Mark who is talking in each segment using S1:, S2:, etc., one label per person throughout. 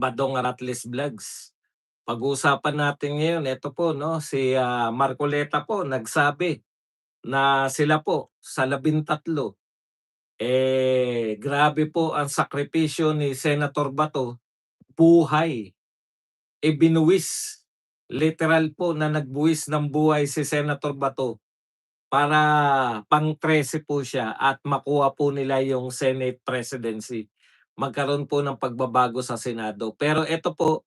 S1: Badong Rattles Vlogs. Pag-uusapan natin ngayon, ito po 'no, si, Marcoleta po nagsabi na sila po sa 13, grabe po ang sakripisyo ni Senator Bato, buhay, ibinuwis. Literal po na nagbuwis ng buhay si Senator Bato para pang-13 po siya at makuha po nila yung Senate presidency. Magkaroon po ng pagbabago sa Senado. Pero ito po,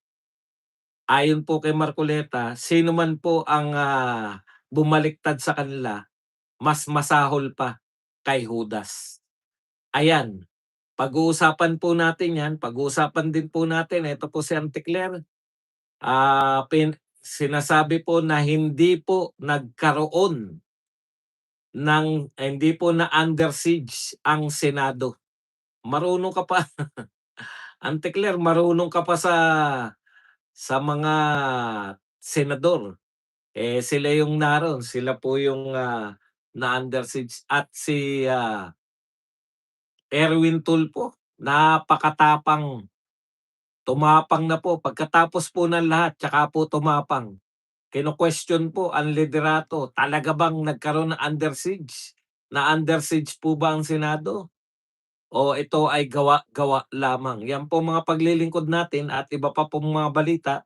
S1: ayon po kay Marcoleta, sino man po ang, bumaliktad sa kanila, mas masahol pa kay Judas. Ayan, pag-uusapan po natin 'yan, pag-uusapan din po natin ito po si Auntie Claire, sinasabi po na hindi po na under siege ang Senado. Marunong ka pa Auntie Claire, marunong ka pa sa mga senador. Sila yung naroon, sila po yung, na-under siege at si, Erwin Tulfo, napakatapang, tumapang na po pagkatapos po ng lahat tsaka po tumapang. Kino-question po ang liderato, talaga bang nagkaroon ng under siege? Na-under siege po ba ang Senado o ito ay gawa-gawa lamang? Yan po mga paglilingkod natin at iba pa pong mga balita.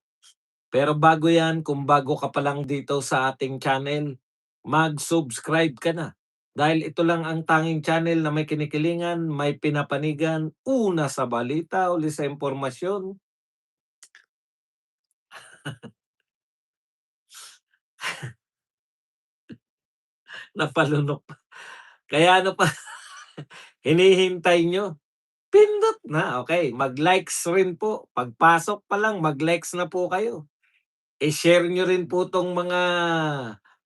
S1: Pero bago yan, kung bago ka pa lang dito sa ating channel, mag-subscribe ka na. Dahil ito lang ang tanging channel na may kinikilingan, may pinapanigan, una sa balita, uli sa impormasyon. Napalunok pa. Kaya ano pa hinihintay nyo? Pindot na, okay. Mag-likes rin po. Pagpasok pa lang, mag-likes na po kayo. I-share nyo rin po 'tong mga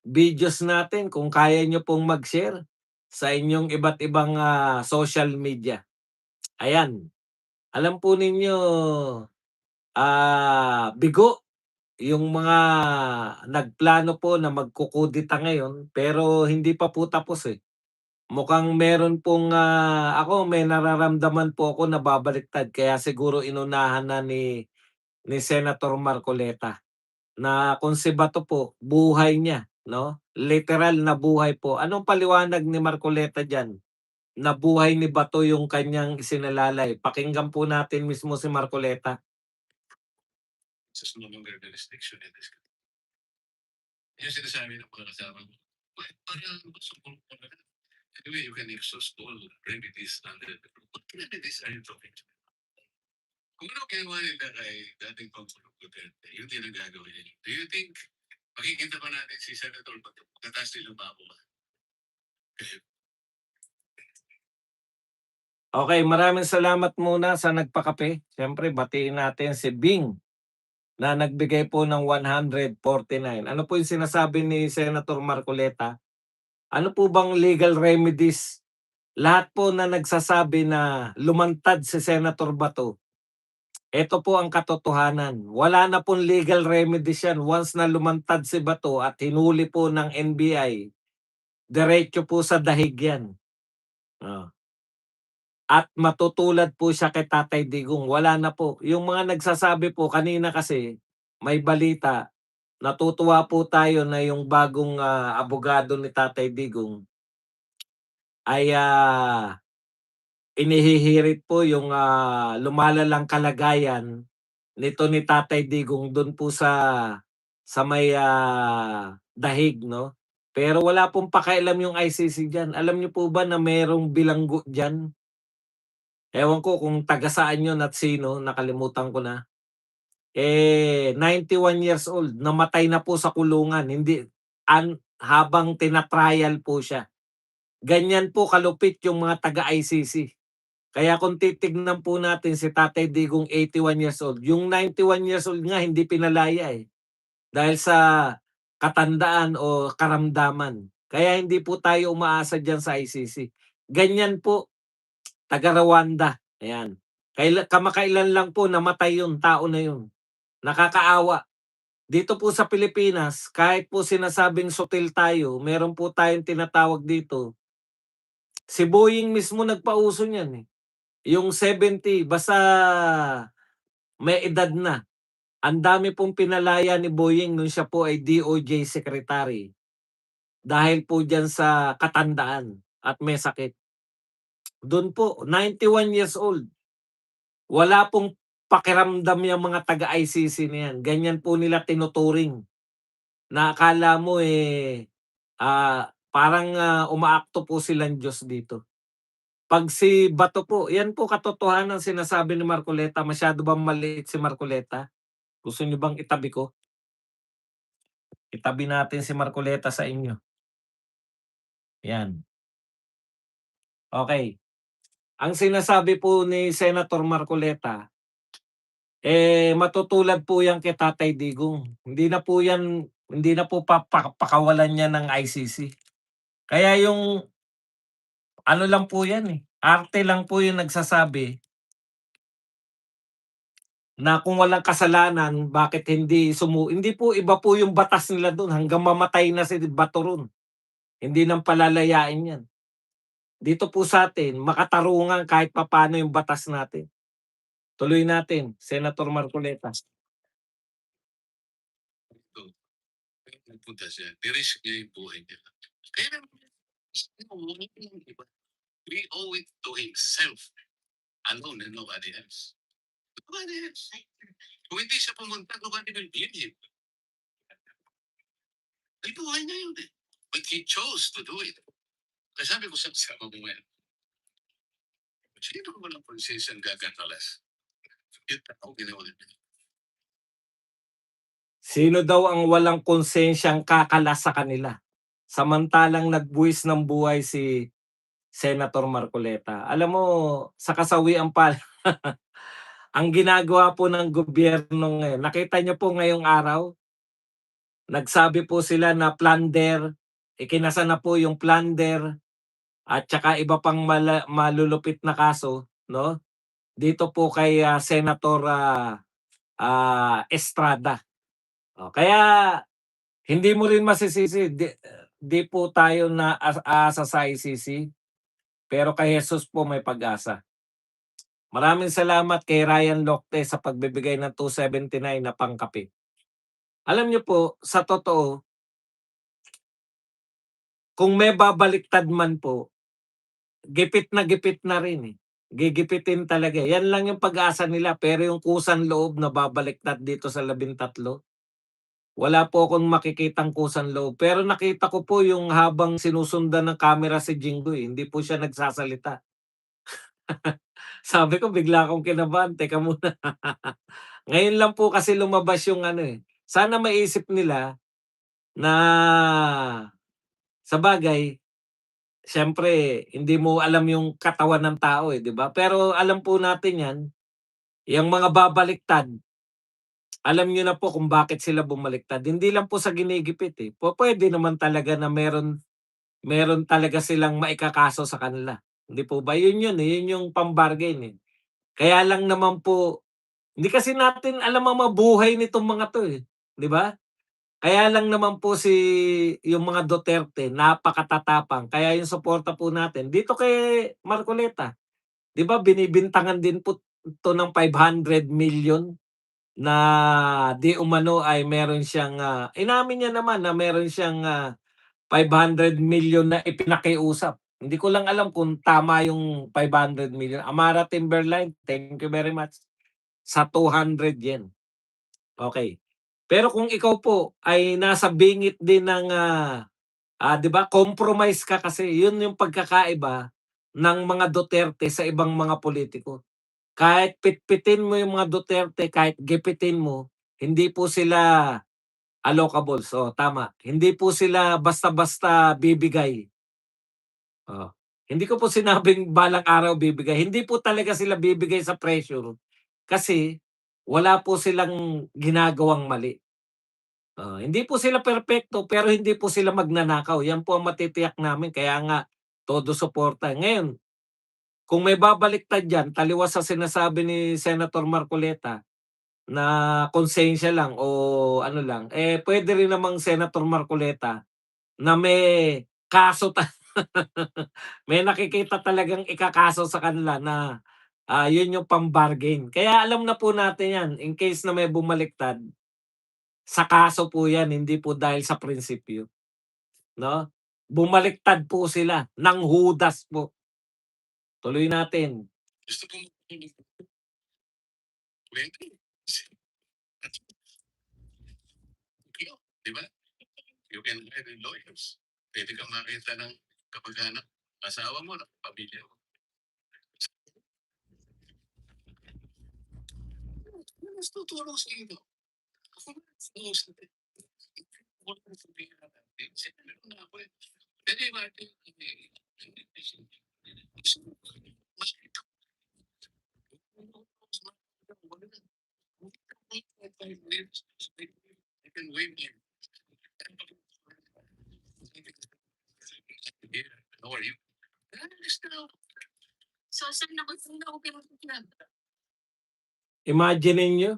S1: videos natin kung kaya nyo pong mag-share sa inyong iba't ibang, social media. Ayan, alam po ninyo, bigo yung mga nagplano po na magkukudita ngayon pero hindi pa po tapos, eh. Mukhang meron pong, ako may nararamdaman po ako na babaliktad kaya siguro inunahan na ni Senator Marcoleta. Na kung si Bato po, buhay niya 'no, literal na buhay po. Anong paliwanag ni Marcoleta diyan, na buhay ni Bato yung kanyang isinalalay? Pakinggan po natin mismo si Marcoleta.
S2: Is no longer the restriction in this country. Yung sinasabi ng mga kasama mo, parang sumulong ko na lang. Anyway, you can exhaust all remedies under the law. What remedies are you talking to? Kung ano ginawa nila kay dating Pangulong Duterte, yun din ang gagawin nila. Do you think makikita pa natin si Senator Bato pagkataas nilang bababa?
S1: Okay, maraming salamat muna sa nagpakape. Siyempre batiin natin si Bing na nagbigay po ng 149. Ano po yung sinasabi ni Senator Marcoleta? Ano po bang legal remedies? Lahat po na nagsasabi na lumantad si Senator Bato, ito po ang katotohanan. Wala na pong legal remedies yan. Once na lumantad si Bato at hinuli po ng NBI, diretso po sa dahig yan. Oh. At matutulad po siya kay Tatay Digong. Wala na po. Yung mga nagsasabi po kanina kasi, may balita, natutuwa po tayo na yung bagong abogado ni Tatay Digong ay inihihirit po yung lumalalang kalagayan nito ni Tatay Digong dun po sa may, dahig 'no. Pero wala pong pakialam yung ICC diyan. Alam niyo po ba na merong bilanggo diyan? Ewan ko kung taga saan yun at sino, nakalimutan ko na. 91 years old, namatay na po sa kulungan, hindi habang tina-trial po siya. Ganyan po kalupit yung mga taga-ICC. Kaya kung titignan po natin si Tatay Digong 81 years old, yung 91 years old nga hindi pinalaya, eh. Dahil sa katandaan o karamdaman. Kaya hindi po tayo umaasa diyan sa ICC. Ganyan po, taga Rwanda, ayan. Kamakailan lang po namatay yung tao na yun. Nakakaawa. Dito po sa Pilipinas, kahit po sinasabing sutil tayo, meron po tayong tinatawag dito, si Boying mismo nagpauso niyan, eh. Yung 70, basta may edad na. Ang dami pong pinalaya ni Boyeng nung siya po ay DOJ secretary dahil po diyan sa katandaan at may sakit. Do'n po, 91 years old. Wala pong pakiramdam yang mga taga-ICC na yan. Ganyan po nila tinuturing na akala mo, parang, umaakto po silang Diyos dito. 'Pag si Bato po, yan po katotohanan sinasabi ni Marcoleta, masyado bang maliit si Marcoleta? Gusto niyo bang itabi ko? Itabi natin si Marcoleta sa inyo, yan, okey. Ang sinasabi po ni Senator Marcoleta, matutulad po yan kay Tatay Digong. Hindi na po pakawalan yan ng ICC. Kaya yung ano lang po yan, arte lang po yung nagsasabi na kung walang kasalanan bakit hindi po iba po yung batas nila dun hanggang mamatay na si Bato ro'n. Hindi ng palalayain yan. Dito po sa'tin makatarungan kahit papaano yung batas natin. Tuloy natin, Senator Marcoleta.
S2: So, pupunta siya, ni-risk niya yung buhay niya. Kaya naman, iba. We owe it to himself alone and nobody else. Nobody else. Kung hindi siya pumunta, nobody will blame him. Ay, buhay niya yun eh. But he chose to do it. Kaya sabi ko sa kasama mo ngayon, sino walang konsensya ang gaganalas? Yun ako ginawa niya.
S1: Sino daw ang walang konsensyang kakalas sa kanila? Samantalang nagbuwis ng buhay si Senator Marcoleta. Alam mo, sa kasawiang ang ginagawa po ng gobyerno ngayon, nakita niyo po ngayong araw, nagsabi po sila na plunder, ikinasa na po yung plunder at saka iba pang malulupit na kaso, no? Dito po kay Senator Estrada. Kaya hindi mo rin masisisi, di po tayo na aasa sa ICC, pero kay Jesus po may pag-asa. Maraming salamat kay Ryan Locte sa pagbibigay ng 279 na pangkape. Alam niyo po, sa totoo, kung may babaliktad man po, gipit na rin. Gigipitin talaga. Yan lang yung pag-asa nila, pero yung kusang loob na babaliktad dito sa 13, wala po akong makikitang kusang loob. Pero nakita ko po yung habang sinusundan ng camera si Jinggoy, hindi po siya nagsasalita. Sabi ko bigla akong kinabahan, teka muna. Ngayon lang po kasi lumabas yung sana maisip nila na sabagay, siyempre hindi mo alam yung katawan ng tao, 'di ba? Pero alam po natin 'yan, yang mga babaliktad, alam niyo na po kung bakit sila bumaliktad. Hindi lang po sa ginigipit, pupuwede naman talaga na meron talaga silang maikakaso sa kanila, hindi po ba? Yun yung pam-bargain, Kaya lang naman po hindi kasi natin alam ang mabuhay nitong mga 'to, 'di ba? Kaya lang naman po yung mga Duterte napakatatapang, kaya yung suporta po natin dito kay Marcoleta, 'di ba binibintangan din po 'to ng 500 million na di umano ay meron siyang, inamin niya naman na meron siyang, 500 million na ipinakiusap. Hindi ko lang alam kung tama yung 500 million. Amara Timberline, thank you very much. Sa 200 yen. Okay. Pero kung ikaw po ay nasa bingit din ng, 'di ba compromise ka kasi, yun yung pagkakaiba ng mga Duterte sa ibang mga politiko. Kahit pitpitin mo yung mga Duterte, kahit gipitin mo, hindi po sila allocables, tama. Hindi po sila basta-basta bibigay. Oo. Hindi ko po sinabing balang araw bibigay, hindi po talaga sila bibigay sa pressure kasi wala po silang ginagawang mali. Hindi po sila perpekto pero hindi po sila magnanakaw, yan po ang matitiyak namin kaya nga todo suporta. Ngayon, kung may babaliktad diyan taliwas sa sinasabi ni Senator Marcoleta na konsensya lang o ano lang, puwede rin namang Senator Marcoleta na may kaso may nakikita talagang ikakaso sa kanila na Yun yung pam-bargain. Kaya alam na po natin yan in case na may bumaliktad, sa kaso po yan hindi po dahil sa prinsipyo, 'no? Bumaliktad po sila, nanghudas po. Tuloy natin.
S2: Gusto ko pwede. Di ba? You can hire lawyers. Pwede kang makita ng kapag-anak, asawa mo, pamilya mo. Mas tutulong sa iyo. Ako na, sa wala na sabihin natin. Sinabi ko na ako eh. Pwede ba? I can wave you. How are you? So, saan ako pinagpapilad?
S1: Imagine niyo,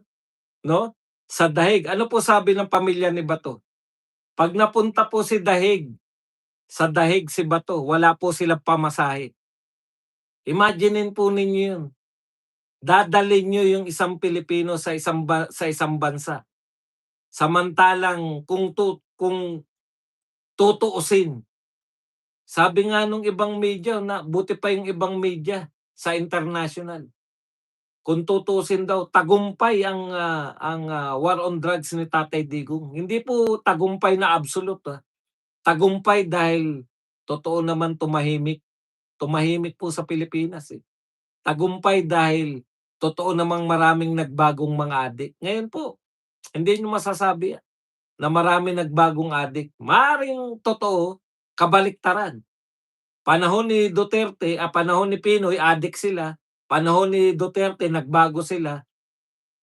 S1: 'no? Sa dahig, ano po sabi ng pamilya ni Bato? 'Pag napunta po si dahig, sa dahig si Bato, wala po silang pamasahe. Imaginin po ninyo 'yun. Dadalhin niyo yung isang Pilipino sa isang bansa. Samantalang kung tutuusin, sabi nga nung ibang media na buti pa yung ibang media sa international. Kung tutuusin daw tagumpay ang war on drugs ni Tatay Digong. Hindi po tagumpay na absolute, tagumpay dahil totoo naman tumahimik. Tumahimik po sa Pilipinas, eh. Tagumpay dahil totoo namang maraming nagbagong mga adik. Ngayon po, hindi niyo masasabi na maraming nagbagong adik. Maaaring totoo, kabaliktaran. Panahon ni Duterte, panahon ni Pinoy adik sila. Panahon ni Duterte nagbago sila.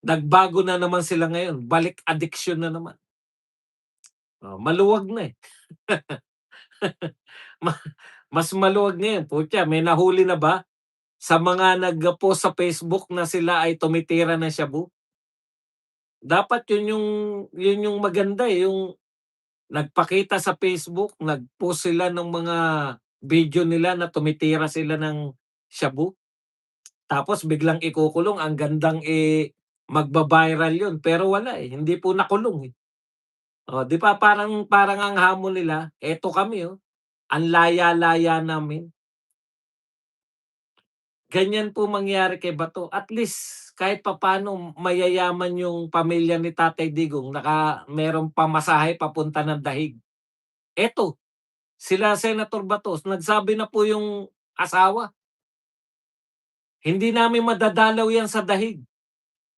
S1: Nagbago na naman sila ngayon, balik addiction na naman. Maluwag na, eh. Ma mas maluwag ngayon, putya may nahuli na ba sa mga nag-post sa Facebook na sila ay tumitira ng shabu? Dapat yun yung maganda, eh, yung nagpakita sa Facebook, nag-post sila ng mga video nila na tumitira sila ng shabu, tapos biglang ikukulong, ang gandang, magba-viral yun, pero wala, eh, hindi po nakulong, eh. 'Di ba parang parang ang hamon nila, "Eto kami, ang laya-laya namin." Ganyan po mangyari kay Bato, at least kahit papaano mayayaman yung pamilya ni Tatay Digong, merong pamasahe papunta ng dahig. Eto, sila Senator Bato, nagsabi na po yung asawa, "Hindi namin madadalaw yan sa dahig."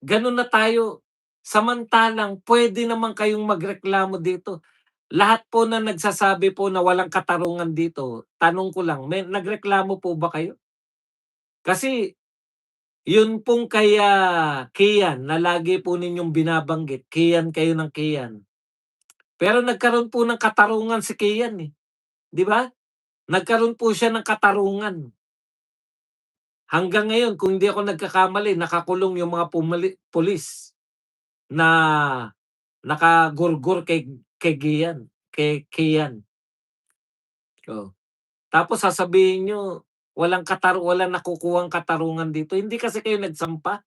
S1: Gano'n na tayo. Samantalang puwede naman kayong magreklamo dito. Lahat po na nagsasabi po na walang katarungan dito, tanong ko lang, may nagreklamo po ba kayo? Kasi yun pong kay, Kian na lagi po ninyong binabanggit, Kian kayo ng Kian. Pero nagkaroon po ng katarungan si Kian, eh, 'di ba? Nagkaroon po siya ng katarungan. Hanggang ngayon kung hindi ako nagkakamali nakakulong yung mga pulis na nakagurgur kay Kian. Oh. Tapos sasabihin niyo walang nakukuhang katarungan dito, hindi kasi kayo nagsampa.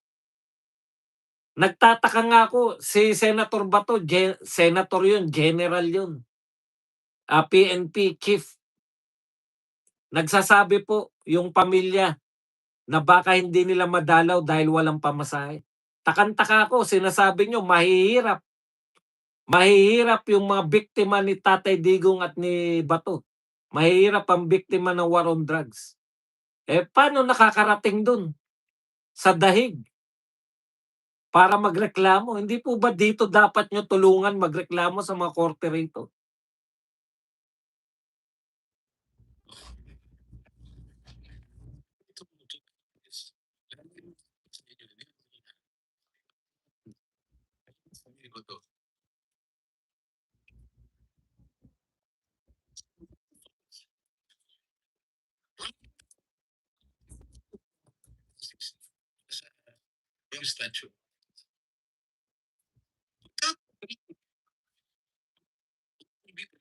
S1: Nagtataka nga ako, si Senator Bato, senator yun, general yun, PNP chief. Nagsasabi po yung pamilya na baka hindi nila madalaw dahil walang pamasahe. Takang-taka ako, sinasabi niyo mahihirap. Mahihirap yung mga biktima ni Tatay Digong at ni Bato. Mahihirap ang biktima ng war on drugs. Paano nakakarating dun sa dahig para magreklamo? Hindi po ba dito dapat nyo tulungan magreklamo sa mga korte rito?
S2: Yung statue.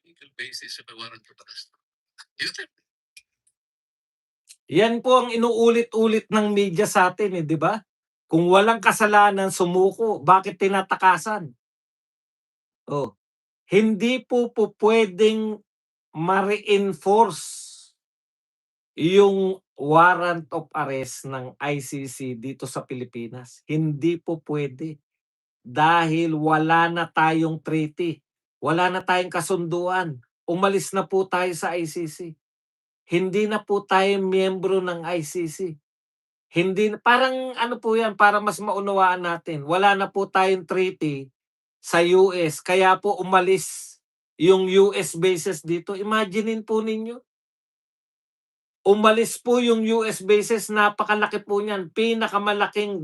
S2: Legal basis of a warrant for arrest. Yun.
S1: Yan po ang inuulit-ulit ng media sa atin, eh, 'di ba? Kung walang kasalanan sumuko, bakit tinatakasan? Oh, hindi po pupuwedeng ma-reinforce yung warrant of arrest ng ICC dito sa Pilipinas. Hindi po puwede dahil wala na tayong treaty, wala na tayong kasunduan. Umalis na po tayo sa ICC. Hindi na po tayo miyembro ng ICC. Hindi na parang ano po 'yan, para mas maunawaan natin, wala na po tayong treaty sa US kaya po umalis yung US bases dito. Imaginin po ninyo, umalis po yung US bases, napakalaki po niyan,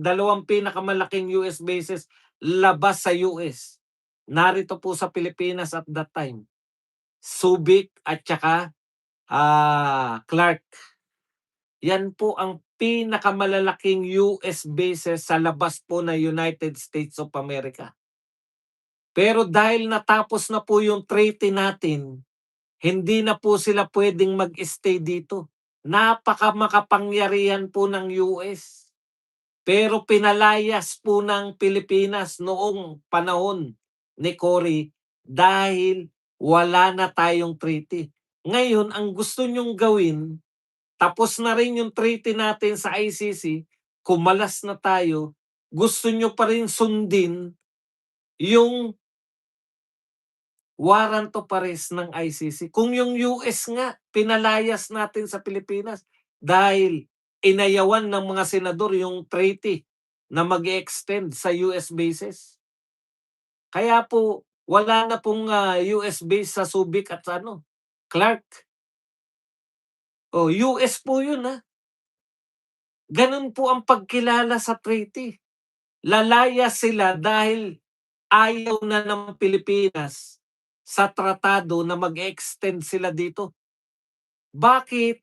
S1: dalawang pinakamalaking US bases labas sa US. Narito po sa Pilipinas at that time, Subic at tsaka, Clark. Yan po ang pinakamalalaking US bases sa labas po ng United States of America. Pero dahil natapos na po yung treaty natin, hindi na po sila puwedeng mag-stay dito. Napakamakapangyarihan po ng US. Pero pinalayas po ng Pilipinas noong panahon ni Cory dahil wala na tayong treaty. Ngayon, ang gusto niyong gawin, tapos na rin yung treaty natin sa ICC, kumalas na tayo, gusto niyo pa rin sundin yung warrant of arrest ng ICC. Kung yung US nga, pinalayas natin sa Pilipinas dahil inayawan ng mga senador yung treaty na mag-extend sa US bases. Kaya po, wala na pong US base sa Subic at ano, Clark. Oh, US po yun ha. Ganun po ang pagkilala sa treaty. Lalaya sila dahil ayaw na ng Pilipinas sa tratado na mag-extend sila dito. Bakit?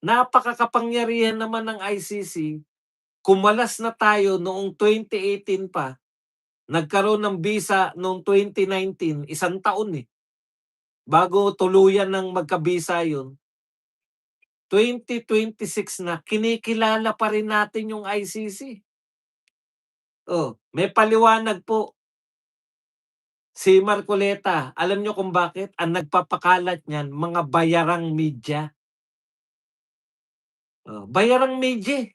S1: Napakakapangyarihan naman ng ICC. Kumalas na tayo noong 2018 pa. Nagkaroon ng visa noong 2019, isang taon eh. Bago tuluyan ng magkabisa yun. 2026 na, kinikilala pa rin natin yung ICC. Oh, may paliwanag po si Marcoleta. Alam nyo kung bakit? Ang nagpapakalat niyan, mga bayarang media. Oh, bayarang media.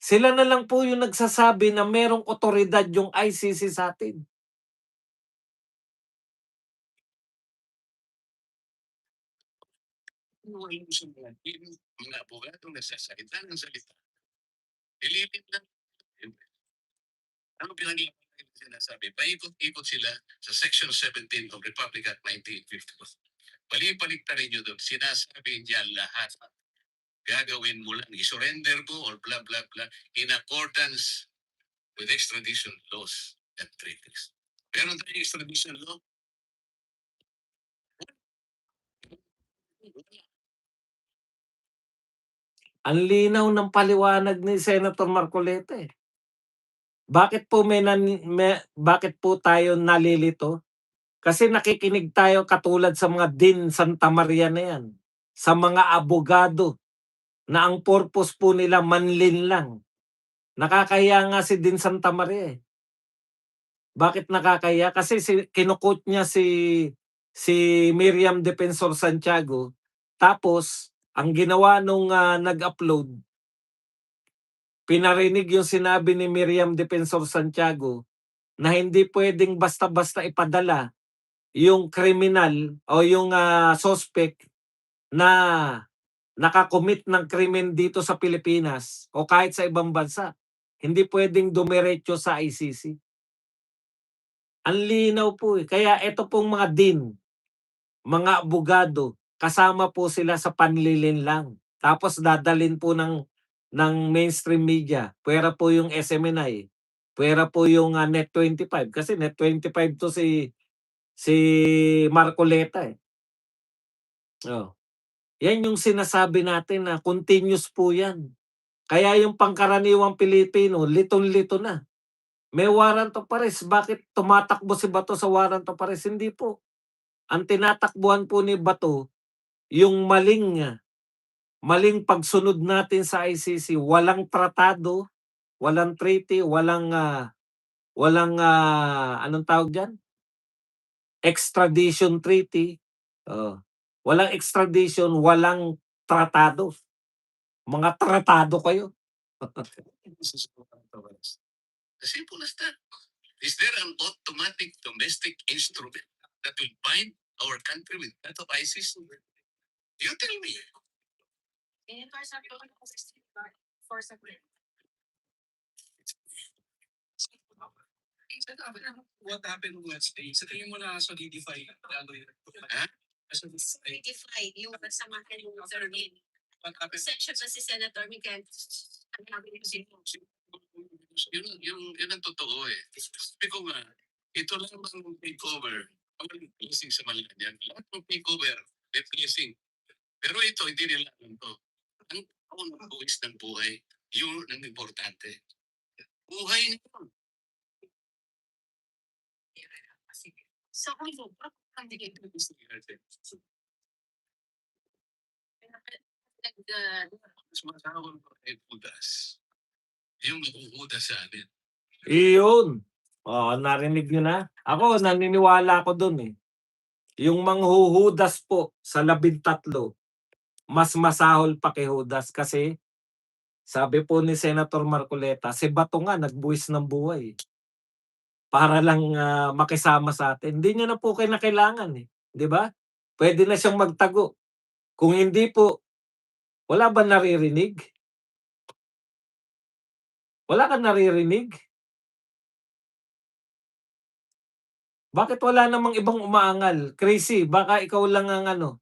S1: Sila na lang po yung nagsasabi na merong otoridad yung ICC sa atin.
S2: Walang sumunod. Yung mga abogadong nagsasalita ng salita. Ilipit lang. Ano pinag-iipan na sinasabi? Paikot-ikot sila sa Section 17 of Republic Act 1954. Bali-baliktarin nyo doon. Sinasabi niya lahat. Gagawin mo lang. I-surrender mo or blah, blah, blah in accordance with extradition laws and treaties. Meron tayong extradition law.
S1: Ang linaw ng paliwanag ni Senator Marcoleta eh. Bakit po tayo nalilito? Kasi nakikinig tayo katulad sa mga Dean Santa Maria na yan, sa mga abogado na ang purpose po nila manlin lang. Nakakahiya nga si Dean Santa Maria eh. Bakit nakakahiya? Kasi kino-quote niya si Miriam Defensor Santiago, tapos ang ginawa nung nag-upload, pinarinig yung sinabi ni Miriam Defensor Santiago na hindi pwedeng basta-basta ipadala yung kriminal o yung suspect na nakakomit ng krimen dito sa Pilipinas o kahit sa ibang bansa. Hindi pwedeng dumiretso sa ICC. Ang linaw po eh. Kaya ito pong mga dean, mga abogado, kasama po sila sa panlilinlang. Tapos dadalin po ng mainstream media. Pwera po yung SMNI. Pwera po yung Net25. Kasi Net25 to si Marcoleta eh. Oh. Yan yung sinasabi natin na continuous po yan. Kaya yung pangkaraniwang Pilipino, litong-lito na. May warrant of arrest. Bakit tumatakbo si Bato sa warrant of arrest? Hindi po. Ang tinatakbuhan po ni Bato, yung maling maling pagsunod natin sa ICC, walang tratado, walang treaty, anong tawag diyan? Extradition treaty, oo. Walang extradition, walang tratado. Mga tratado kayo.
S2: As simple as that. Is there an automatic domestic instrument that will bind our country with that of ISIS? You tell me. What happened Wednesday? Sa tingin mo na solidify lalo yun? Ha?
S3: Solidify yung kasamahan ng survey.
S2: What happened?
S3: Pasensya ba si Senator Miguel? Ang sabi niyo
S2: Yun ang totoo eh. Sabi ko nga, ito lang ang takeover. Ang blessing sa Malacanang. Lahat ng takeover, may blessing. Pero ito, hindi nila alam to. Ang taon ng buwis ng buhay, yun ang importante. Buhay nito.
S3: So, ano, ang digay nag
S2: Sumasahol ko kay Judas. Yung nakukudas sa atin.
S1: Iyon. Oo, narinig niyo na? Ako, naniniwala ako dun eh. Yung manghuhudas po sa 13, mas masahol pa kay Judas kasi sabi po ni Senator Marcoleta, si Bato nga nagbuwis ng buhay para lang makisama sa atin. Hindi niya na po kinakailangan eh, 'di ba? Pwede na siyang magtago. Kung hindi po, wala ba naririnig? Wala kang naririnig? Bakit wala namang ibang umaangal? Crazy, baka ikaw lang ang ano,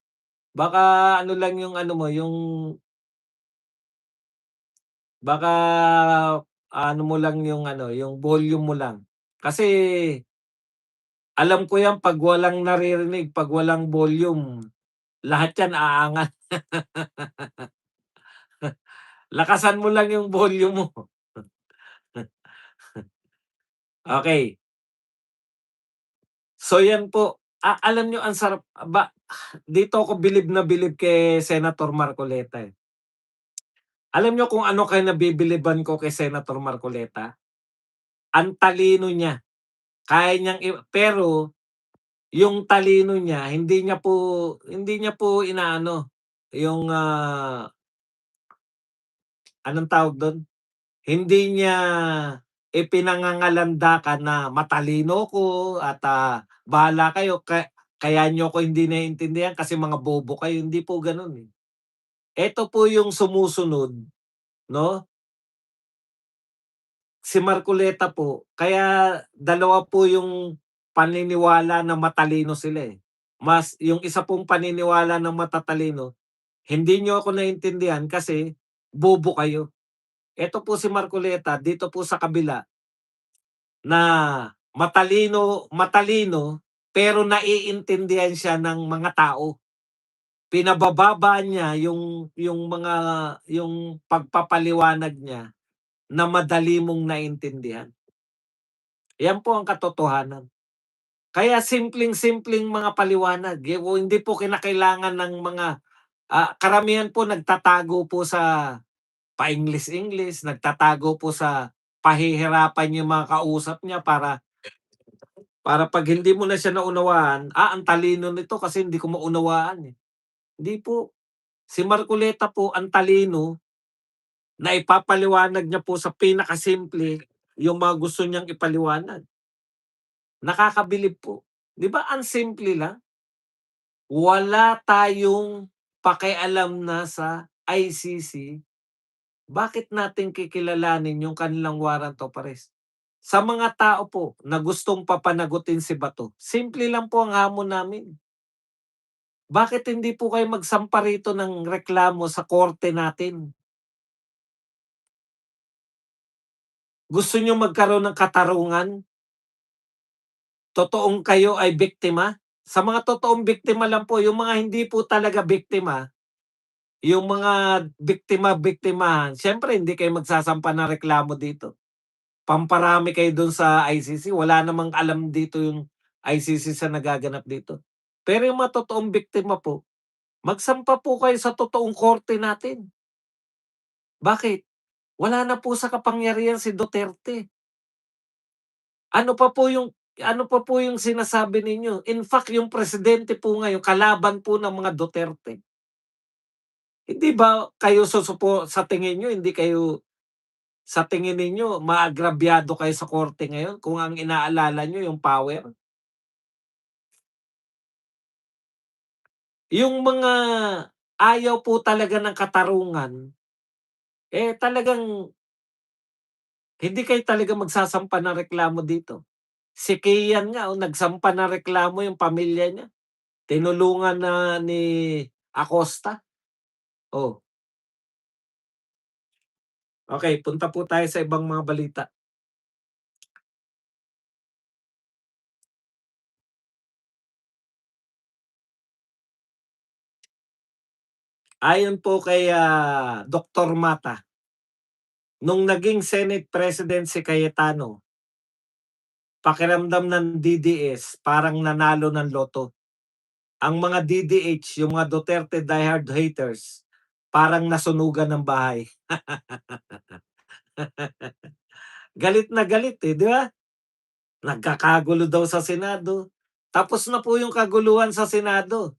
S1: baka ano lang yung ano mo, baka ano mo lang yung ano, yung volume mo lang. Kasi alam ko yan 'pag walang naririnig, 'pag walang volume, lahat yan aangat. Lakasan mo lang yung volume mo. Okey. So yan po, alam niyo ang sarap dito ako bilib na bilib kay Senator Marcoleta, eh. Alam niyo kung ano kaya nabibiliban ko kay Senator Marcoleta? Ang talino niya. Kaya niyang pero yung talino niya hindi niya po inaano, yung, anong tawag dun? Hindi niya ipinangangalandakan na matalino ko at, bahala kayo kaya niyo ko hindi naiintindihan kasi mga bobo kayo, hindi po gano'n, eh. Eto po yung sumusunod, 'no? Si Marcoleta po, kaya dalawa po yung paniniwala na matalino sila, eh. Yung isa pong paniniwala na matatalino, hindi niyo ako naintindihan kasi bobo kayo. Eto po si Marcoleta dito po sa kabila na matalino matalino pero naiintindihan siya ng mga tao. Pinabababa niya yung pagpapaliwanag niya na madali mong naintindihan. Yan po ang katotohanan. Kaya simpleng-simpleng mga paliwanag, hindi po kinakailangan ng mga karamihan po nagtatago po sa pa-English-English, nagtatago po sa pahihirapan yung mga kausap niya para 'pag hindi mo na siya naunawaan, ang talino nito kasi hindi ko maunawaan, eh. Hindi po. Si Marcoleta po ang talino na ipapaliwanag niya po sa pinakasimple yung mga gusto niyang ipaliwanag. Nakakabilib po. 'Di ba ang simple lang? Wala tayong pakialam na sa ICC, bakit natin kikilalanin yung kanilang warrant of arrest? Sa mga tao po na gustong papanagutin si Bato, simple lang po ang hamon namin. Bakit hindi po kayo magsampa rito ng reklamo sa korte natin? Gusto niyo magkaroon ng katarungan? Totoong kayo ay biktima? Sa mga totoong biktima lang po, yung mga hindi po talaga biktima, yung mga biktima-biktimahan, siyempre hindi kayo magsasampa ng reklamo dito. Pamparami kayo dun sa ICC, wala namang alam dito yung ICC sa nagaganap dito. Pero yung mga totoong biktima po, Magsampa po kayo sa totoong korte natin. Bakit? Wala na po sa kapangyarihan si Duterte. Ano pa po yung sinasabi ninyo? In fact, yung presidente po ngayon kalaban po ng mga Duterte. Hindi ba kayo sa tingin niyo hindi kayo sa tingin ninyo maagrabyado kayo sa korte ngayon kung ang inaalala niyo yung power? Yung mga ayaw po talaga ng katarungan, talagang hindi kayo talaga magsasampa ng reklamo dito. Si Kian nga, nagsampa ng reklamo yung pamilya niya. Tinulungan na ni Acosta. Oh, okay, punta po tayo sa ibang mga balita. Ayon po kay, Doktor Mata, nung naging Senate President si Cayetano, pakiramdam ng DDS parang nanalo ng loto. Ang mga DDH, yung mga Duterte diehard haters, parang nasunugan ng bahay. Galit na galit, di ba? Nagkakagulo daw sa Senado. Tapos na po yung kaguluhan sa Senado,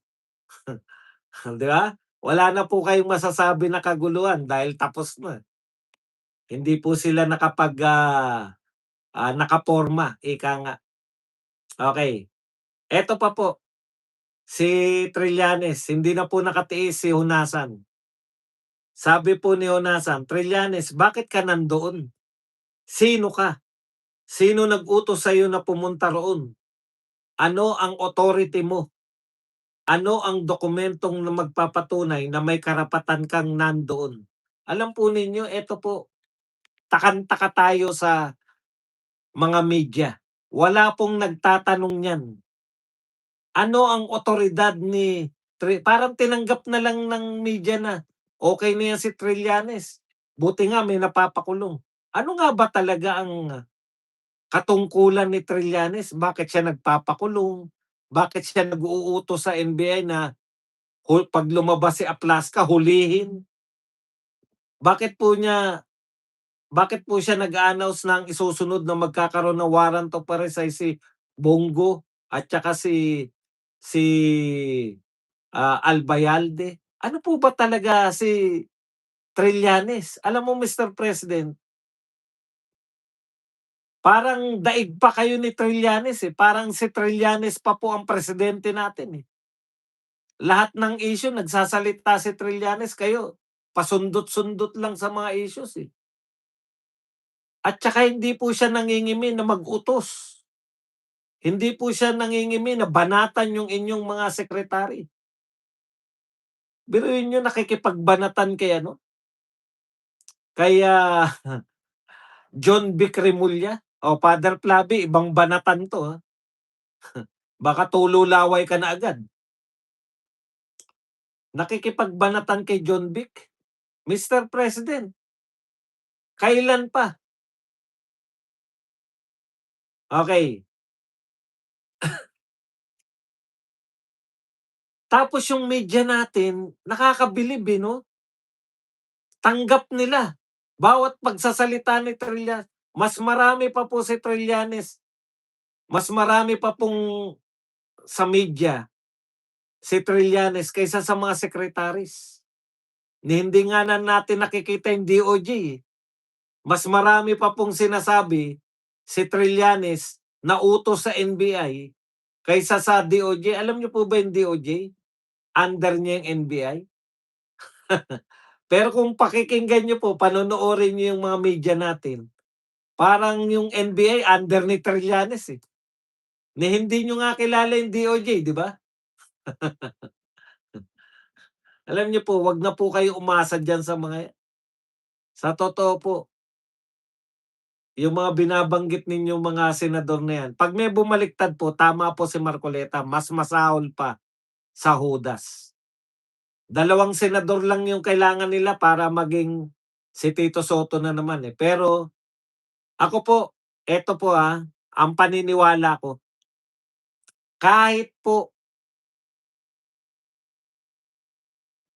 S1: 'di ba? Wala na po kayong masasabi na kaguluhan dahil tapos na. Hindi po sila nakaporma, ika nga. Okay, eto pa po, si Trillanes, hindi na po nakatiis si Honasan. Sabi po ni Honasan, "Trillanes, bakit ka nandoon? Sino ka? Sino nag-utos sa'yo na pumunta roon? Ano ang authority mo? Ano ang dokumentong na magpapatunay na may karapatan kang nandoon?" Alam po ninyo, eto po, takang-taka tayo sa mga media. Wala pong nagtatanong niyan. Ano ang otoridad ni parang tinanggap na lang ng media na okey na yan si Trillanes, buti nga may napapakulong. Ano nga ba talaga ang katungkulan ni Trillanes? Bakit siya nagpapakulong? Bakit siya nag-uutos sa NBI na 'pag lumabas si Aplaska hulihin? Bakit po siya nag-a-announce ng isusunod na magkakaroon ng warrant of arrest ay si Bongo at saka si, Albayalde? Ano po ba talaga si Trillanes? Alam mo, Mr. President, parang daig pa kayo ni Trillanes, parang si Trillanes pa po ang presidente natin, eh. Lahat ng issue nagsasalita si Trillanes, kayo pasundot-sundot lang sa mga issues, eh. At saka hindi po siya nangingimi na mag-utos. Hindi po siya nangingimi na banatan yung inyong mga sekretary. Biruin niyo, nakikipagbanatan kay kay, John Vic Remulla. O Father Flavi, ibang banatan 'to, baka tulo laway ka na agad. Nakikipagbanatan kay John Vic. Mr. President, kailan pa? Okay. Tapos yung media natin nakakabilib, 'no? Tanggap nila bawat pagsasalita ni Trillanes. Mas marami pa po si Trillanes, mas marami pa pong sa media si Trillanes kaysa sa mga secretaries. Hindi nga na natin nakikita yung DOJ, eh. Mas marami pa pong sinasabi si Trillanes na utos sa NBI kaysa sa DOJ. Alam niyo po ba yung DOJ, under niya yung NBI? Pero kung pakikinggan niyo po, panonoorin niyo yung mga media natin, parang yung NBI under ni Trillanes, eh. Ni hindi niyo nga kilala yung DOJ, 'di ba? Alam niyo po, 'wag na po kayo umasa diyan sa mga sa totoo po, yung mga binabanggit ninyong mga senador na yan, 'pag may bumaliktad po, tama po si Marcoleta, mas masahol pa sa Judas. Dalawang senador lang yung kailangan nila para maging si Tito Soto na naman, eh. Pero ako po, eto po, ang paniniwala ko, kahit po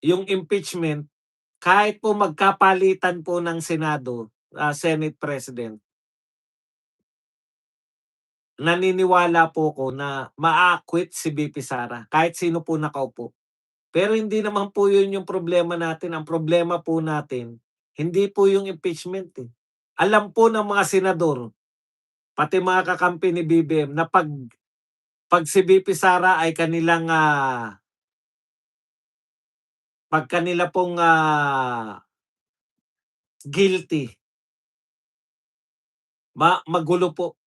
S1: yung impeachment, kahit po magkapalitan po ng Senado, Senate President, naniniwala po ko na maa-acquit si VP Sara kahit sino po nakaupo. Pero hindi naman po yun yung problema natin. Ang problema po natin, hindi po yung impeachment eh. Alam po ng mga senador, pati mga kakampi ni BBM, na pag si VP Sara ay kanilang pag kanila pong guilty, magulo po.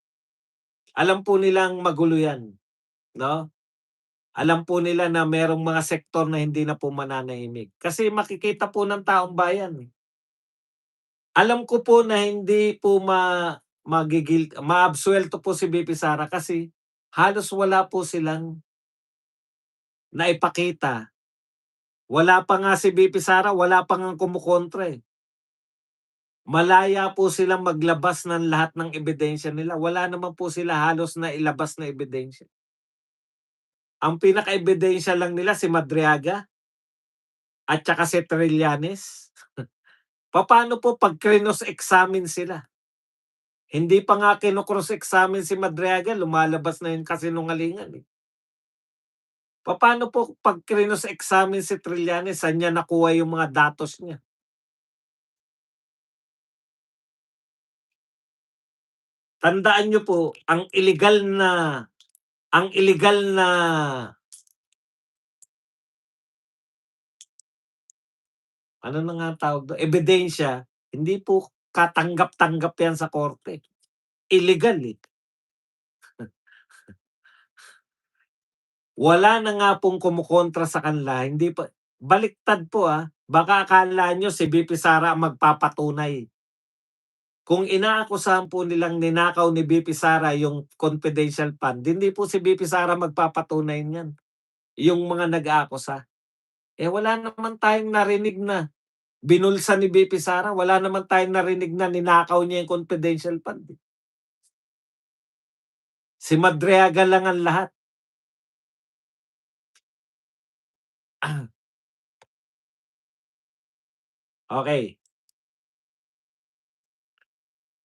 S1: Alam po nilang magulo yan, no? Alam po nila na merong mga sektor na hindi na po mananahimik. Kasi makikita po ng taong bayan eh. Alam ko po na hindi po maabsuelto po si VP Sara kasi halos wala po silang naipakita. Wala pa nga si VP Sara, wala pa ngang kumukontra eh. Malaya po silang maglabas ng lahat ng ebidensya nila. Wala naman po sila halos na ilabas na ebidensya. Ang pinaka-ebidensya lang nila si Madriaga at saka si Trillanes. Paano po pag cross-examine sila? Hindi pa nga kino-cross-examine si Madriaga, lumalabas na yung kasinungalingan eh. Paano po pag cross-examine si Trillanes, saan niya nakuha yung mga datos niya? Tandaan niyo po, ang illegal na ano na nga ang tawag dun, ebidensya, hindi po katanggap-tanggap yan sa korte. Illegal eh. Wala na nga pong kumukontra sa kanila, hindi pa baliktad po baka akala niyo si VP Sara ang magpapatunay. Kung inaakusahan po nilang ninakaw ni VP Sara yung confidential fund, hindi po si VP Sara magpapatunay niyan, yung mga nag-aakusa. Eh wala naman tayong narinig na binulsa ni VP Sara, wala naman tayong narinig na ninakaw niya yung confidential fund. Si Madriaga lang ang lahat. Okay.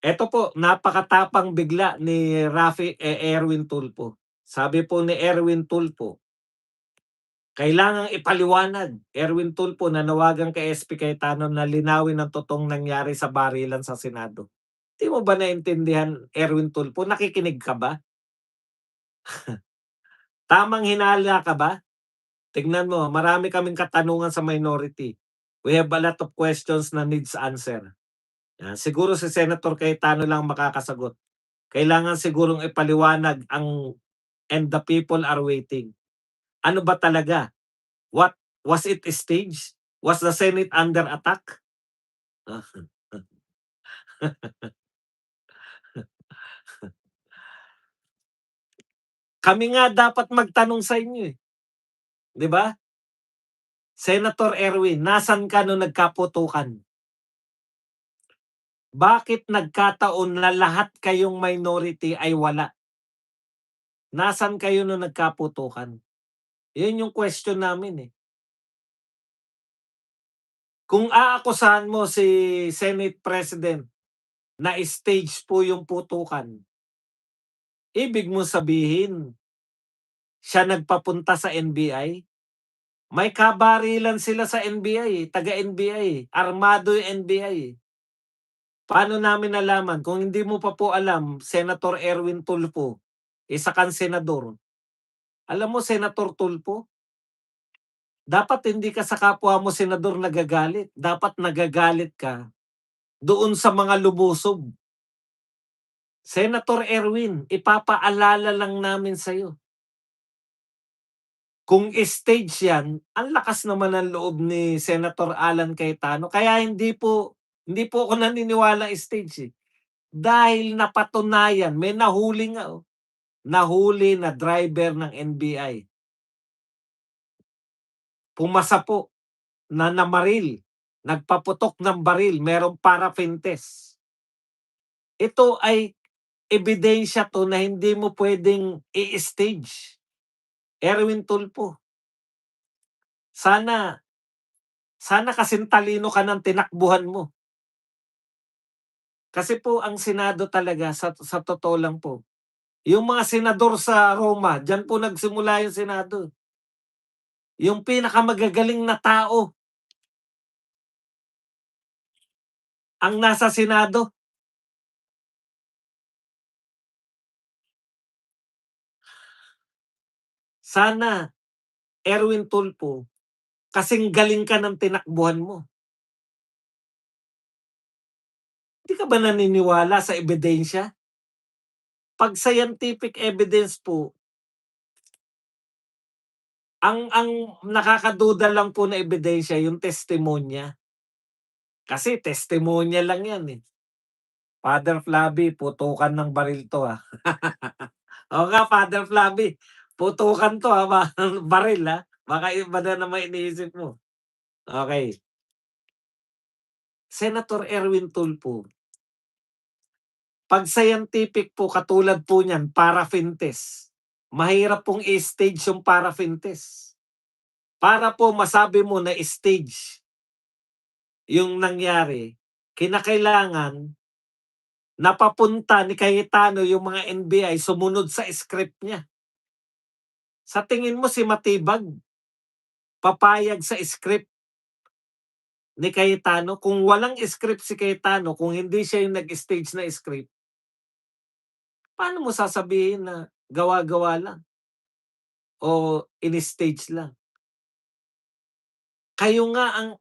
S1: Eto po, napakatapang bigla ni Erwin Tulfo. Sabi po ni Erwin Tulfo, kailangang ipaliwanag, Erwin Tulfo, nanawagan kay SP Cayetano na linawin ang totoong nangyari sa barilan sa Senado. Di mo ba naintindihan, Erwin Tulfo? Nakikinig ka ba? Tamang hinala ka ba? Tignan mo, marami kaming katanungan sa minority. We have a lot of questions na needs answer. Siguro si Senator Cayetano lang makakasagot. Kailangan sigurong ipaliwanag and the people are waiting. Ano ba talaga? What was it staged? Was the Senate under attack? Kami nga dapat magtanong sa inyo eh. 'Di ba? Senator Erwin, nasan ka nung nagkaputukan? Bakit nagkataon na lahat kayong minority ay wala? Nasan kayo nung nagkaputukan? Yun yung question namin eh. Kung aakusahan mo si Senate President na stage po yung putukan, ibig mo sabihin, siya nagpapunta sa NBI? May kabarilan sila sa NBI, taga-NBI, armado yung NBI. Paano namin nalaman? Kung hindi mo pa po alam, Senator Erwin Tulfo, isa kang senador. Alam mo, Senator Tulfo, dapat hindi ka sa kapwa mo senador nagagalit. Dapat nagagalit ka doon sa mga lumusob. Senator Erwin, ipapaalala lang namin sa'yo. Kung stage yan, ang lakas naman ng loob ni Senator Alan Cayetano. Kaya hindi po ako naniniwala stage eh. Dahil napatunayan, may nahuli nga nahuli na driver ng NBI. Pumasa po na namaril, nagpaputok ng baril, merong paraffin test. Ito ay ebidensya to na hindi mo pwedeng i-stage. Erwin Tulfo, sana Sana kasing talino ka ng tinakbuhan mo. Kasi po ang Senado talaga sa totoo lang po, yung mga senador sa Roma, diyan po nagsimula yung Senado. Yung pinakamagagaling na tao ang nasa Senado. Sana, Erwin Tulfo, kasing galing ka ng tinakbuhan mo. Hindi ka ba naniniwala sa ebidensya? 'Pag scientific evidence po, ang nakakaduda lang po na ebidensya yung testimonya. Kasi testimonya lang yan, eh. Father Flavi, putukan ng baril 'to, Oo nga, Father Flavi, putukan 'to, baril, Baka iba na naman iniisip mo. Okey. Senator Erwin Tulfo, 'pag scientific po katulad po niyan, paraffin test, mahirap pong i-stage yung paraffin test. Para po masabi mo na stage yung nangyari, kinakailangan napapunta ni Cayetano yung mga NBI sumunod sa script niya. Sa tingin mo si Matibag papayag sa script ni Cayetano? Kung walang script si Cayetano, kung hindi siya yung nag-stage na script, paano mo sasabihin na gawa-gawa lang o in-stage lang? Kayo nga ang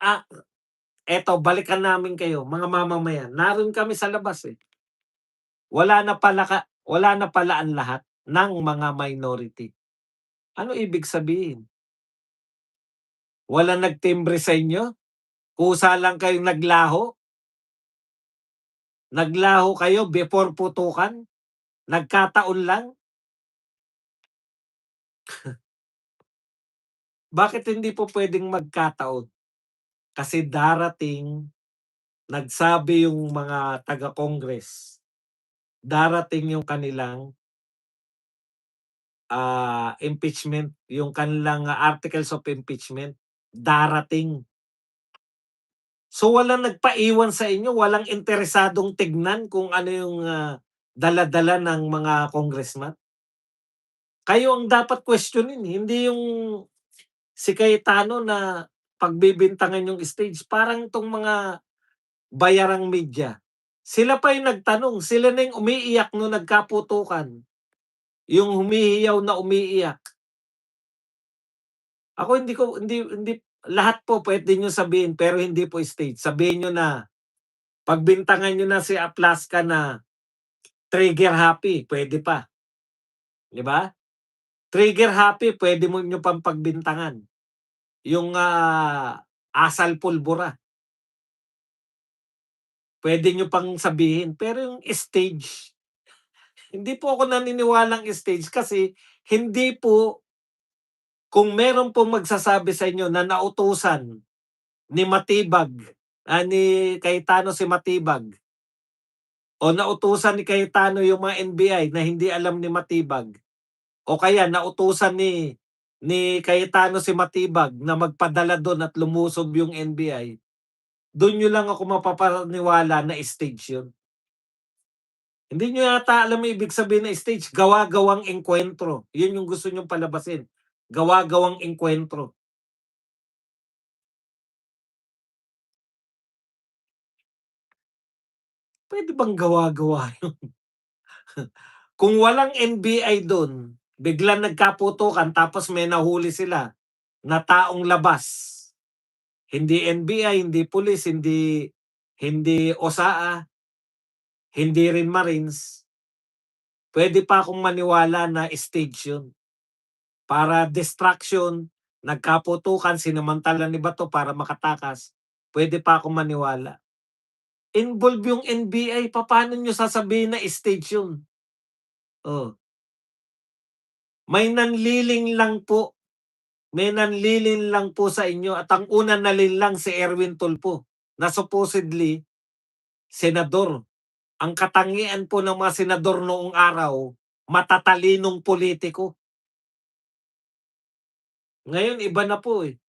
S1: eto balikan namin kayo mga mamamayan, naroon kami sa labas, eh. Wala na pala ang lahat ng mga minority. Ano ibig sabihin? Walang nagtimbre sa inyo? Kusa lang kayong naglaho? Naglaho kayo before putukan? Nagkataon lang? Bakit hindi po puwedeng magkataon? Kasi darating, nagsabi yung mga taga-Congress, darating yung kanilang, impeachment, yung kanilang articles of impeachment, darating. So, walang nagpaiwan sa inyo, walang interesadong tignan kung ano yung, dala-dala ng mga congressman? Kayo ang dapat questionin, hindi yung si Cayetano na pagbibintangan yung stage. Parang 'tong mga bayarang media, sila pa yung nagtanong, sila na yung umiiyak nung nagkaputukan, yung humihiyaw na umiiyak. Ako hindi lahat po puwede niyong sabihin pero hindi po stage. Sabihin niyo na, pagbintangan niyo na si Aplaska na trigger happy, puwede pa, 'di ba? Trigger happy puwede mo niyo pang pagbintangan. Yung, asal pulbura, puwede niyo pang sabihin. Pero yung stage, hindi po ako naniniwalang stage kasi hindi po kung meron pong magsasabi sa inyo na nautusan ni Matibag, ni Cayetano si Matibag o nautusan ni Cayetano yung mga NBI na hindi alam ni Matibag o kaya nautusan ni Cayetano si Matibag na magpadala dun at lumusob yung NBI, dun niyo lang ako mapapaniwala na stage yun. Hindi niyo yata alam yung ibig sabihin ng stage, gawa-gawang engkwentro. Yun yung gusto niyong palabasin, gawa-gawang engkwentro. Puwede bang gawa-gawa yun? Kung walang NBI dun, biglang nagkaputukan tapos may nahuli sila na taong labas, hindi NBI, hindi pulis, hindi OSAA, hindi rin Marines, puwede pa akong maniwala na stage yun. Para distraction, nagkaputukan, sinamantala ni bato para makatakas, puwede pa akong maniwala. Involve yung NBI, papaano niyo sasabihin na stage yun? Oh, may nanliling lang po, may nanliling lang po sa inyo at ang unang nalinlang si Erwin Tulfo na supposedly senador. Ang katangian po ng mga senador noong araw, matatalinong politiko. Ngayon iba na po, eh.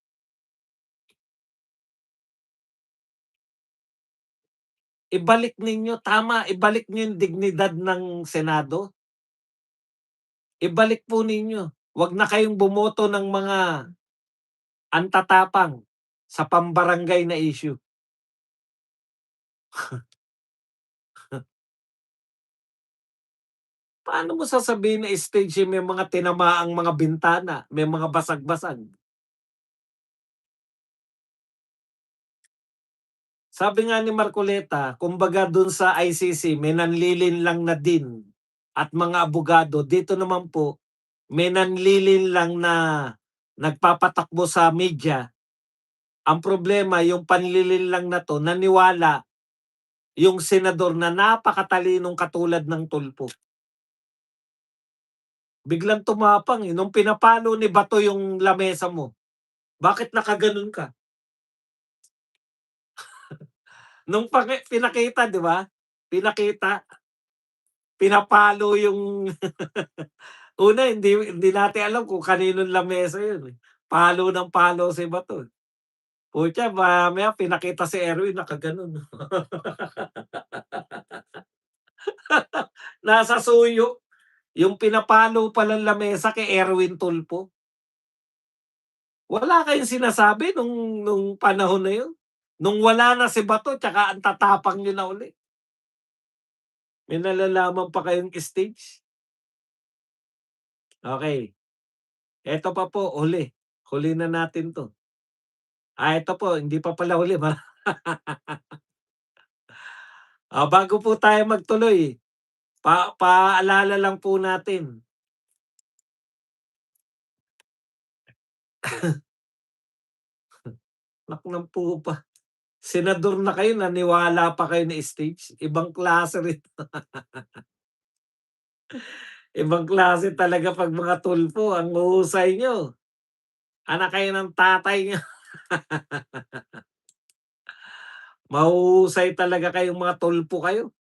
S1: Ibalik ninyo, tama, ibalik niyo yung dignidad ng Senado. Ibalik po ninyo. 'Wag na kayong bumoto ng mga antatapang sa pambarangay na issue. Paano mo sasabihin na stage may mga tinamaang mga bintana, may mga basag-basag? Sabi nga ni Marcoleta, kumbaga dun sa ICC may nanlilin lang na din at mga abogado. Dito naman po, may nanlilin lang na nagpapatakbo sa media. Ang problema, yung panlilin lang na 'to naniwala yung senador na napakatalinong katulad ng Tulfo. Biglang tumapang, eh, nung pinapalo ni Bato yung lamesa mo, bakit nakagano'n ka? Nung pinakita, 'di ba? Pinakita, pinapalo yung una hindi natin alam kung kaninong lamesa yun, eh. Palo ng palo si Bato, eh. Putya mamaya pinakita si Erwin nakagano'n. Nasa suyo, yung pinapalo palang lamesa kay Erwin Tulfo. Wala kayong sinasabi nung panahon na yun? Nung wala na si Bato tsaka ang tatapang niyo na uli. May nalalaman pa kayong stage? Okey, eto pa po huli, huli na natin 'to. Eto po hindi pa pala huli bago po tayo magtuloy, paalala lang po natin. Nak ng pupa, senador na kayo naniwala pa kayo na stage, ibang klase rin. Ibang klase talaga 'pag mga Tulfo, ang huhusay niyo. Anak kayo ng tatay niyo. Mahuhusay talaga kayong mga Tulfo kayo.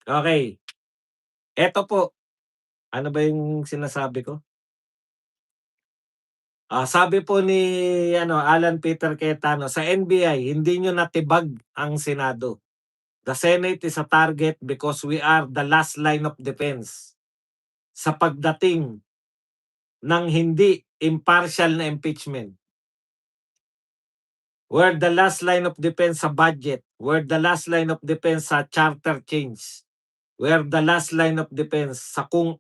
S1: Okey, eto po, ano ba yung sinasabi ko? Sabi po ni ano, Alan Peter Cayetano, sa NBI hindi niyo natibag ang Senado. The Senate is a target because we are the last line of defense sa pagdating ng hindi impartial na impeachment. We're the last line of defense sa budget. We're the last line of defense sa charter change. We're the last line of defense sa kung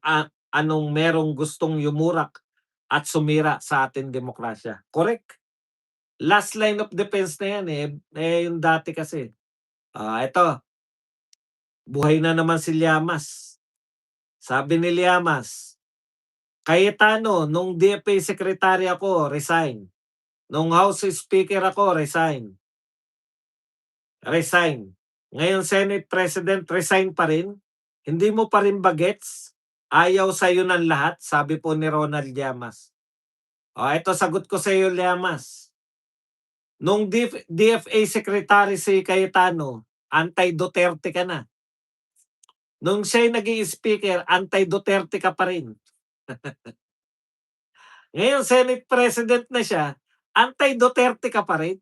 S1: anong merong gustong yumurak at sumira sa ating demokrasya. Correct? Last line of defense na yan, eh. Yung dati kasi. Ito, buhay na naman si Llamas. Sabi ni Llamas, Cayetano, nung DFA Secretary ako, resign. Nung House Speaker ako, resign. Resign. Ngayon Senate President, resign pa rin? Hindi mo pa rin bagets? Ayaw sa'yo ng lahat? Sabi po ni Ronald Llamas. Ito sagot ko sa iyo, Llamas. Nung DFA Secretary si Cayetano, anti-Duterte ka na. Nung siya'y naging speaker, anti-Duterte ka pa rin. Ngayon Senate President na siya, anti-Duterte ka pa rin.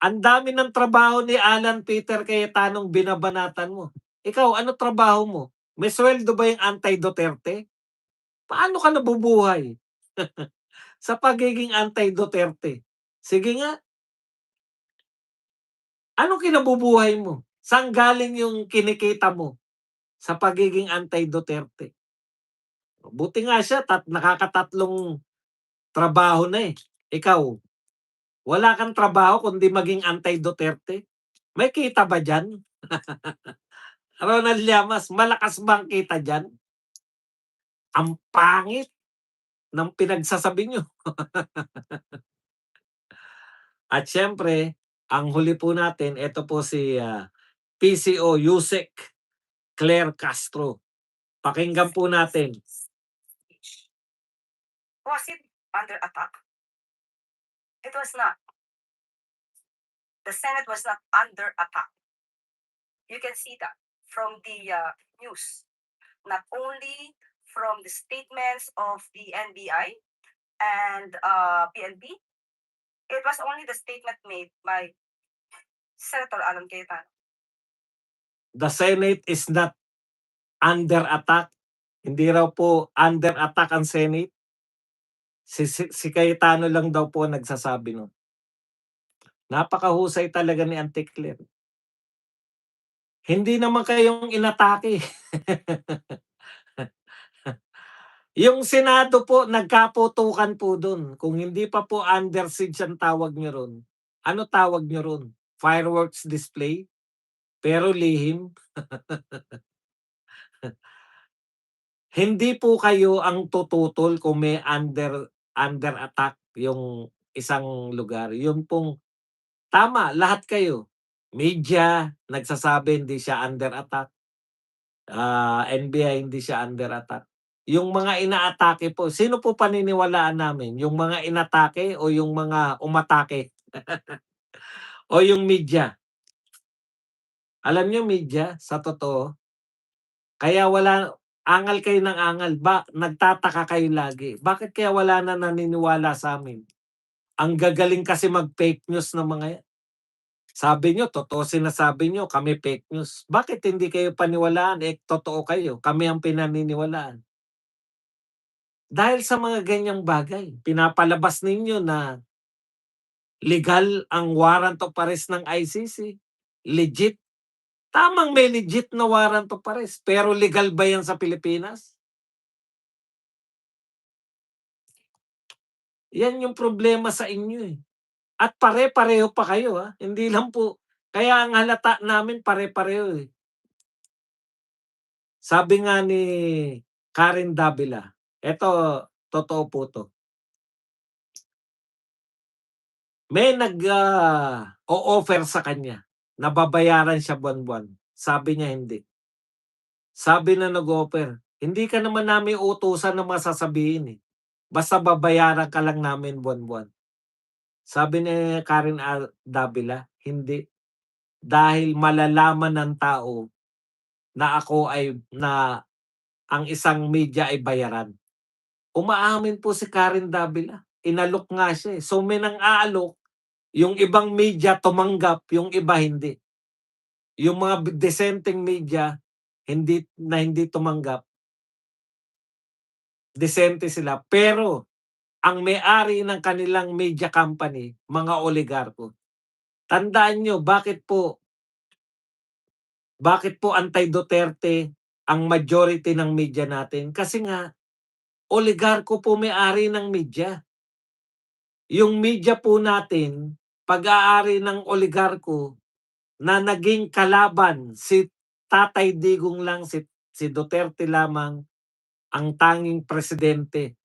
S1: Ang dami ng trabaho ni Alan Peter Cayetanong binabanatan mo. Ikaw, ano trabaho mo? May sweldo ba yung anti-Duterte? Paano ka nabubuhay sa pagiging anti-Duterte? Sige nga, anong kinabubuhay mo? Saan galing yung kinikita mo sa pagiging anti-Duterte? Buti nga siya nakakatatlong trabaho na, eh. Ikaw, wala kang trabaho kundi maging anti-Duterte? May kita ba diyan? Ronald Llamas, malakas ba ang kita diyan? Ang pangit ng pinagsasabi niyo. At siyempre, ang huli po natin, ito po si PCO Yusek Claire Castro. Pakinggan po natin.
S4: Was it under attack? It was not. The Senate was not under attack. You can see that. from the news, not only from the statements of the NBI and PNP. It was only the statement made by Senator Alan Cayetano.
S1: The Senate is not under attack. Hindi raw po under attack ang Senate. Si Cayetano lang daw po nagsasabi nun. Napakahusay talaga ni Auntie Claire. Hindi naman kayong inatake. Yung Senado po, nagkaputukan po dun. Kung hindi pa po under siege ang tawag nyo ron, ano tawag nyo ron? Fireworks display? Pero lihim? Hindi po kayo ang tututol kung may under attack yung isang lugar. Yun pong tama, lahat kayo. Media, nagsasabi hindi siya under attack. NBI, hindi siya under attack. Yung mga inaatake po, sino po paniniwalaan namin? Yung mga inatake o yung mga umatake? O yung media? Alam niyo media, sa totoo, kaya angal kayo ng angal, nagtataka kayo lagi. Bakit kaya wala na naniniwala sa amin? Ang gagaling kasi mag-fake news ng mga yan. Sabi nyo, totoo sinasabi nyo, kami fake news. Bakit hindi kayo paniwalaan? Totoo kayo, kami ang pinaniniwalaan. Dahil sa mga ganyang bagay, pinapalabas ninyo na legal ang warrant of arrest ng ICC. Legit. Tamang may legit na warrant of arrest. Pero legal ba yan sa Pilipinas? Yan yung problema sa inyo eh. At pare-pareho pa kayo ha. Hindi lang po. Kaya ang halata namin pare-pareho eh. Sabi nga ni Karen Davila, eto, totoo po to. May o-offer sa kanya na babayaran siya buwan-buwan. Sabi niya hindi. Sabi na nag-offer, hindi ka naman namin utusan na masasabihin eh. Basta babayaran ka lang namin buwan-buwan. Sabi ni Karen Davila, hindi. Dahil malalaman ng tao na ako na ang isang media ay bayaran. Umaamin po si Karen Davila. Inalok nga siya eh. So may nang aalok, yung ibang media tumanggap, yung iba hindi. Yung mga dissenting media, hindi tumanggap. Dissente sila. Pero, ang may-ari ng kanilang media company, mga oligarko. Tandaan nyo, bakit po anti-Duterte ang majority ng media natin? Kasi nga, oligarko po may-ari ng media. Yung media po natin, pag-aari ng oligarko na naging kalaban si Tatay Digong lang, si Duterte lamang ang tanging presidente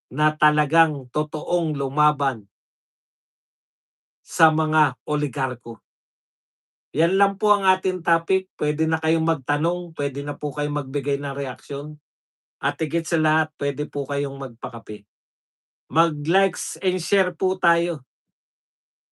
S1: na talagang totoong lumaban sa mga oligarko. Yan lang po ang ating topic. Pwede na kayong magtanong, pwede na po kayong magbigay ng reaksyon. At higit sa lahat, pwede po kayong magpakape. Mag-likes and share po tayo.